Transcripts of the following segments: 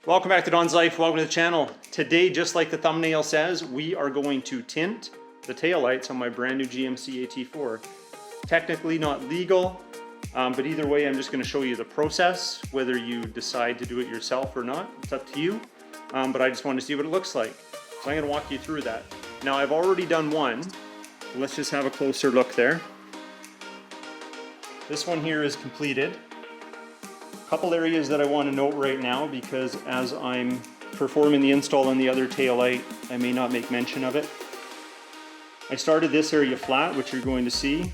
Welcome back to Don's Life, welcome to the channel. Today, just like the thumbnail says, we are going to tint the taillights on my brand new GMC AT4. Technically not legal, but either way I'm just going to show you the process, whether you decide to do it yourself or not, it's up to you. But I just want to see what it looks like. So I'm going to walk you through that. Now I've already done one, let's just have a closer look there. This one here is completed. Couple areas that I want to note right now, because as I'm performing the install on the other taillight, I may not make mention of it. I started this area flat, which you're going to see,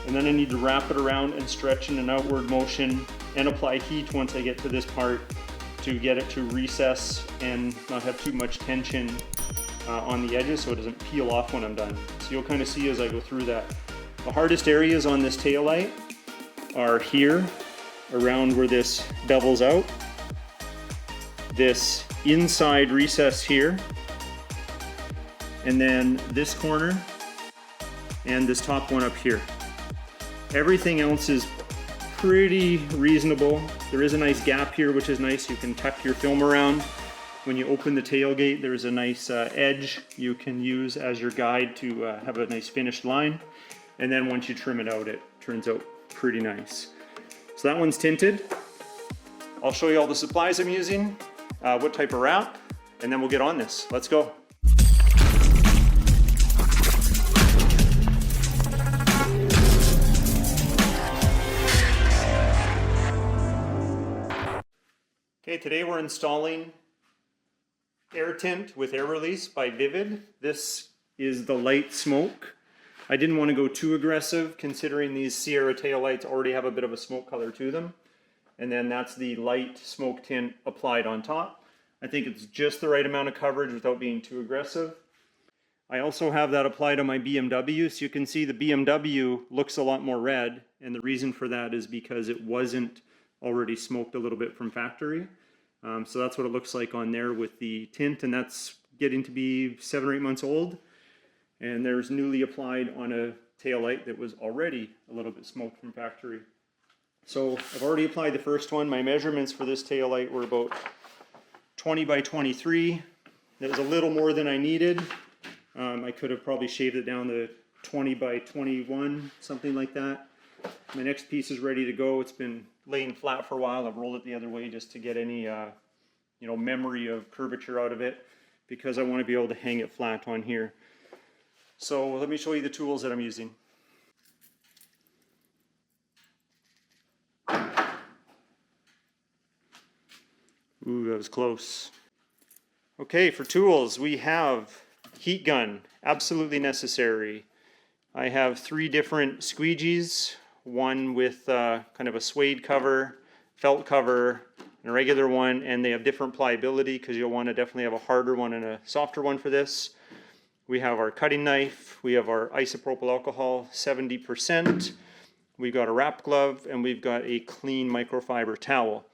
and then I need to wrap it around and stretch in an outward motion and apply heat once I get to this part to get it to recess and not have too much tension on the edges so it doesn't peel off when I'm done. So you'll kind of see as I go through that. The hardest areas on this taillight are here, around where this bevels out, this inside recess here, and then this corner, and this top one up here. Everything else is pretty reasonable. There is a nice gap here, which is nice. You can tuck your film around. When you open the tailgate, there's a nice edge you can use as your guide to have a nice finished line. And then once you trim it out, it turns out pretty nice. So that one's tinted. I'll show you all the supplies I'm using, what type of wrap, and then we'll get on this. Let's go. Okay, today we're installing Air Tint with Air Release by VViViD. This is the light smoke. I didn't want to go too aggressive considering these Sierra taillights already have a bit of a smoke color to them. And then that's the light smoke tint applied on top. I think it's just the right amount of coverage without being too aggressive. I also have that applied on my BMW, so you can see the BMW looks a lot more red, and the reason for that is because it wasn't already smoked a little bit from factory. So that's what it looks like on there with the tint, and that's getting to be 7 or 8 months old. And there's newly applied on a taillight that was already a little bit smoked from factory. So I've already applied the first one. My measurements for this taillight were about 20 by 23. That was a little more than I needed. I could have probably shaved it down to 20 by 21, something like that. My next piece is ready to go. It's been laying flat for a while. I've rolled it the other way just to get any memory of curvature out of it, because I want to be able to hang it flat on here. So let me show you the tools that I'm using. Ooh, that was close. Okay, for tools, we have heat gun, absolutely necessary. I have 3 different squeegees, one with kind of a suede cover, felt cover, and a regular one, and they have different pliability because you'll want to definitely have a harder one and a softer one for this. We have our cutting knife, we have our isopropyl alcohol 70%, we've got a wrap glove, and we've got a clean microfiber towel.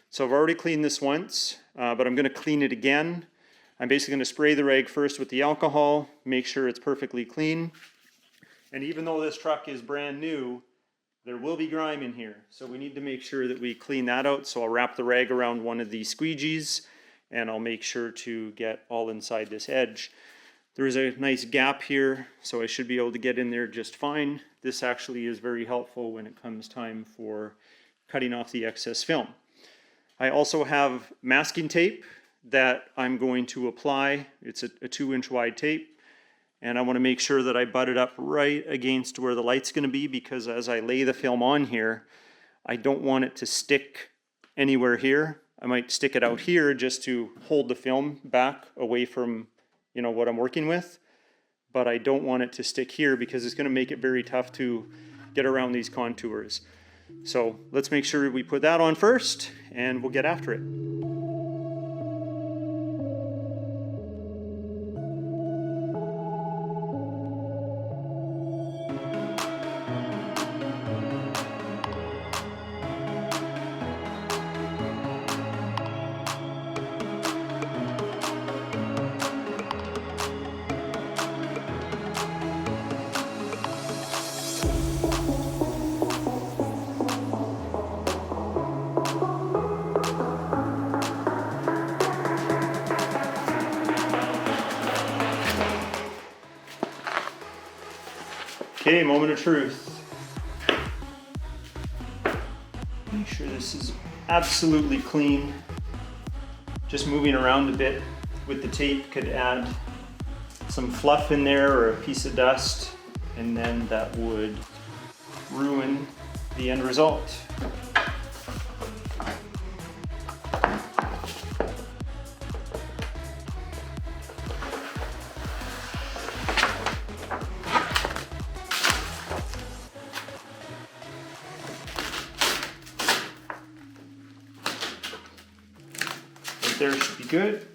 So I've already cleaned this once, but I'm going to clean it again. I'm basically going to spray the rag first with the alcohol, make sure it's perfectly clean. And even though this truck is brand new, there will be grime in here. So we need to make sure that we clean that out. So I'll wrap the rag around one of these squeegees, and I'll make sure to get all inside this edge. There's a nice gap here, so I should be able to get in there just fine. This actually is very helpful when it comes time for cutting off the excess film. I also have masking tape that I'm going to apply. It's a 2-inch wide tape, and I want to make sure that I butt it up right against where the light's going to be, because as I lay the film on here, I don't want it to stick anywhere here. I might stick it out here just to hold the film back away from what I'm working with, but I don't want it to stick here because it's going to make it very tough to get around these contours. So let's make sure we put that on first, and we'll get after it. Okay, moment of truth. Make sure this is absolutely clean. Just moving around a bit with the tape could add some fluff in there or a piece of dust, and then that would ruin the end result. Right there should be good.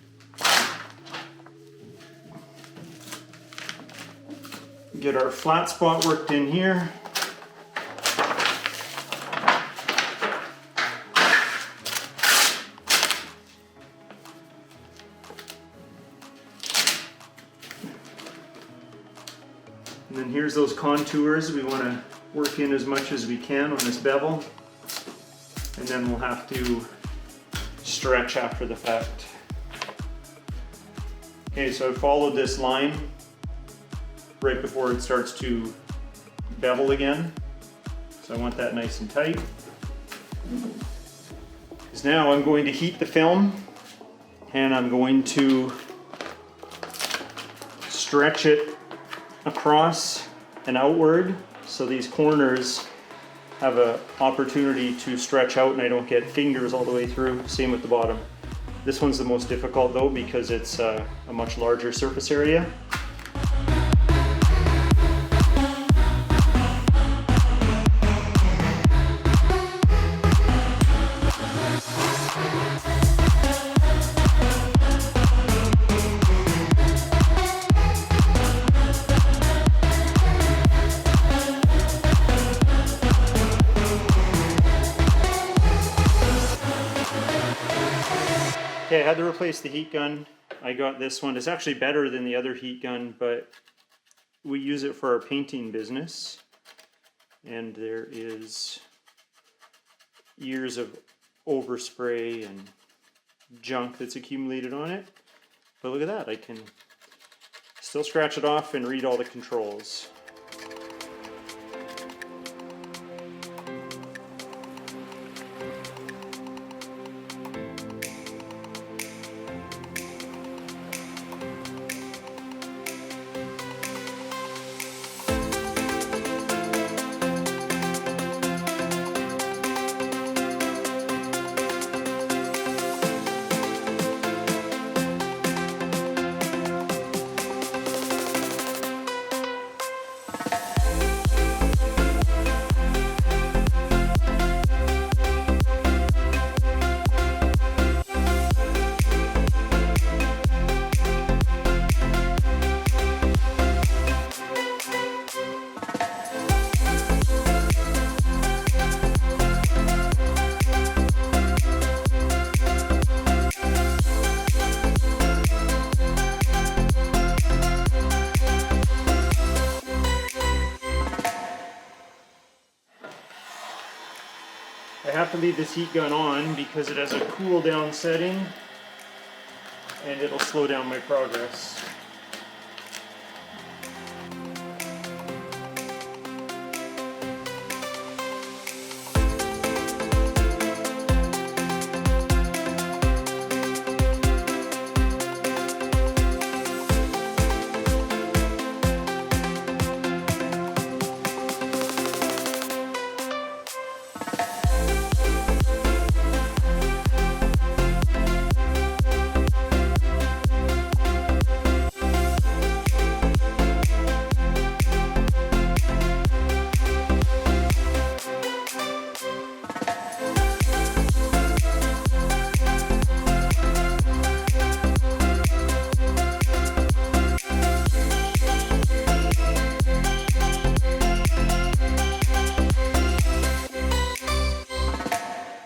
Get our flat spot worked in here. And then here's those contours we want to work in as much as we can on this bevel. And then we'll have to stretch after the fact. Okay, so I followed this line right before it starts to bevel again. So I want that nice and tight. Because now I'm going to heat the film and I'm going to stretch it across and outward so these corners have an opportunity to stretch out and I don't get fingers all the way through. Same with the bottom. This one's the most difficult though because it's a much larger surface area. Okay, I had to replace the heat gun. I got this one. It's actually better than the other heat gun, but we use it for our painting business. And there is years of overspray and junk that's accumulated on it. But look at that, I can still scratch it off and read all the controls. I have to leave this heat gun on because it has a cool down setting and it'll slow down my progress.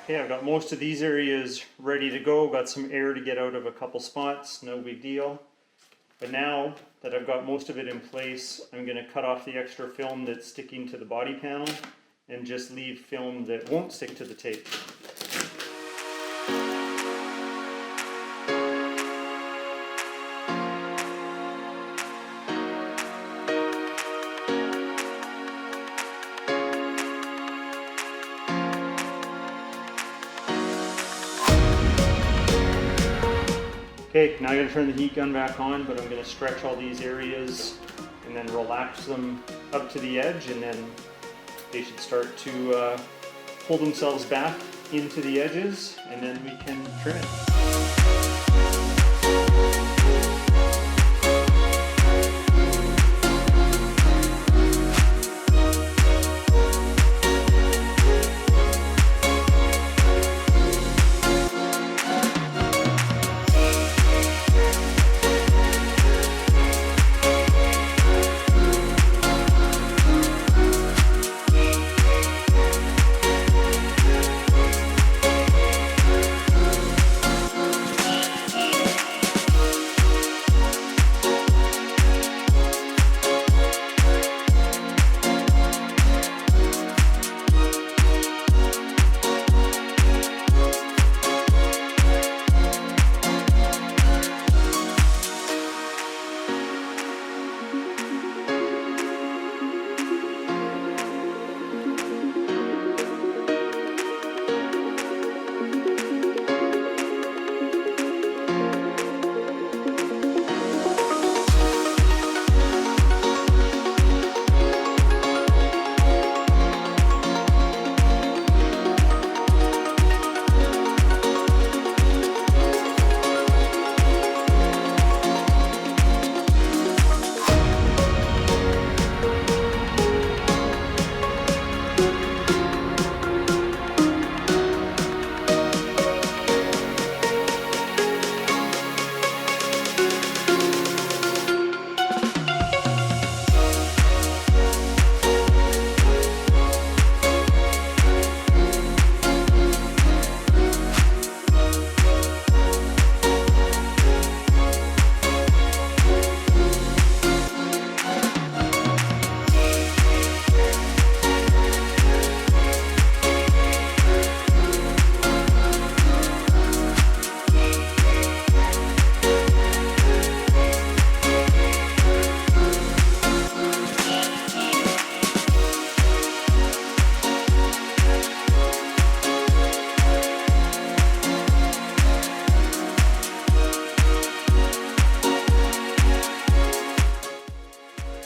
Okay, I've got most of these areas ready to go. Got some air to get out of a couple spots, no big deal. But now that I've got most of it in place, I'm going to cut off the extra film that's sticking to the body panel and just leave film that won't stick to the tape. Okay, now I'm going to turn the heat gun back on, but I'm going to stretch all these areas and then relax them up to the edge, and then they should start to pull themselves back into the edges, and then we can trim it.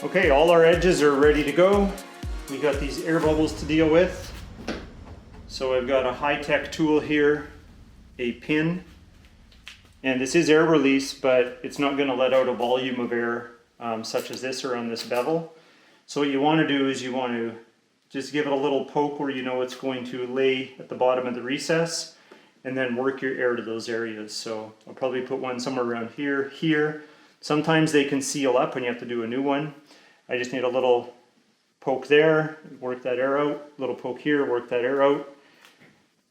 Okay, all our edges are ready to go. We got these air bubbles to deal with. So I've got a high-tech tool here, a pin, and this is air release, but it's not going to let out a volume of air such as this or on this bevel. So what you want to do is you want to just give it a little poke where you know it's going to lay at the bottom of the recess, and then work your air to those areas. So I'll probably put one somewhere around here, here. Sometimes they can seal up and you have to do a new one. I just need a little poke there, work that air out, little poke here, work that air out,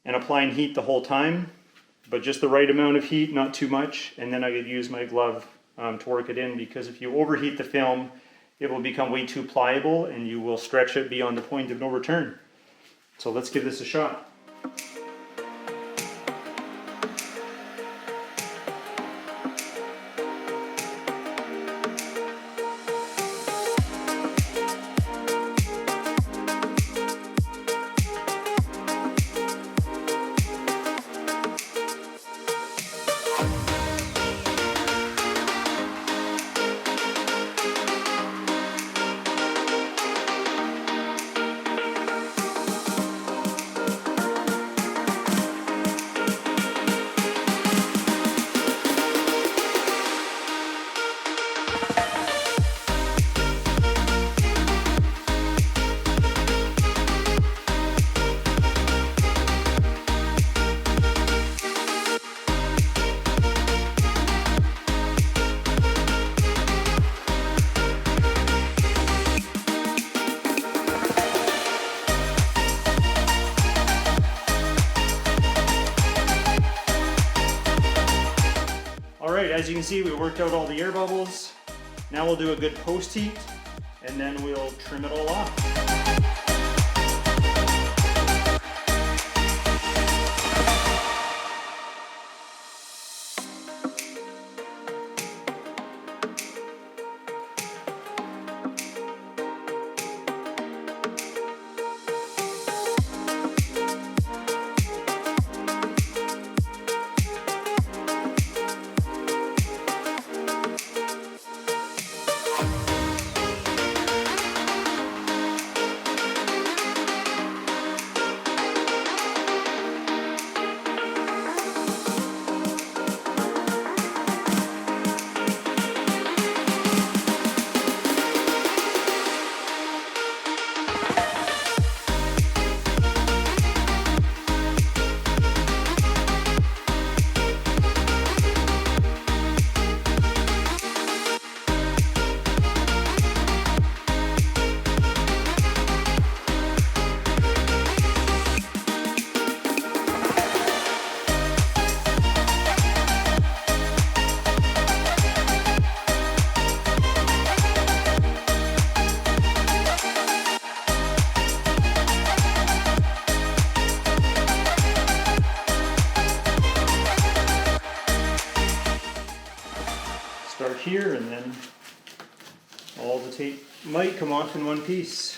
and applying heat the whole time, but just the right amount of heat, not too much, and then I could use my glove to work it in, because if you overheat the film, it will become way too pliable and you will stretch it beyond the point of no return. So let's give this a shot. Alright, as you can see, we worked out all the air bubbles. Now we'll do a good post heat, and then we'll trim it all off. here, and then all the tape might come off in one piece.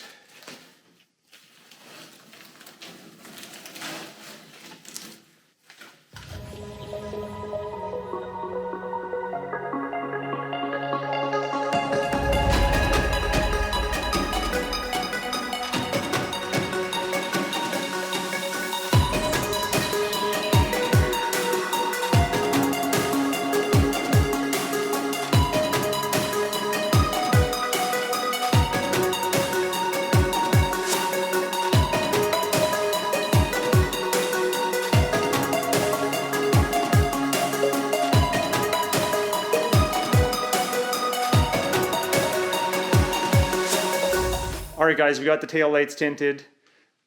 Alright guys, we got the tail lights tinted.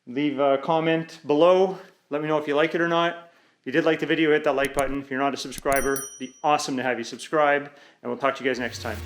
Leave a comment below. Let me know if you like it or not. If you did like the video, hit that like button. If you're not a subscriber, it'd be awesome to have you subscribe. And we'll talk to you guys next time.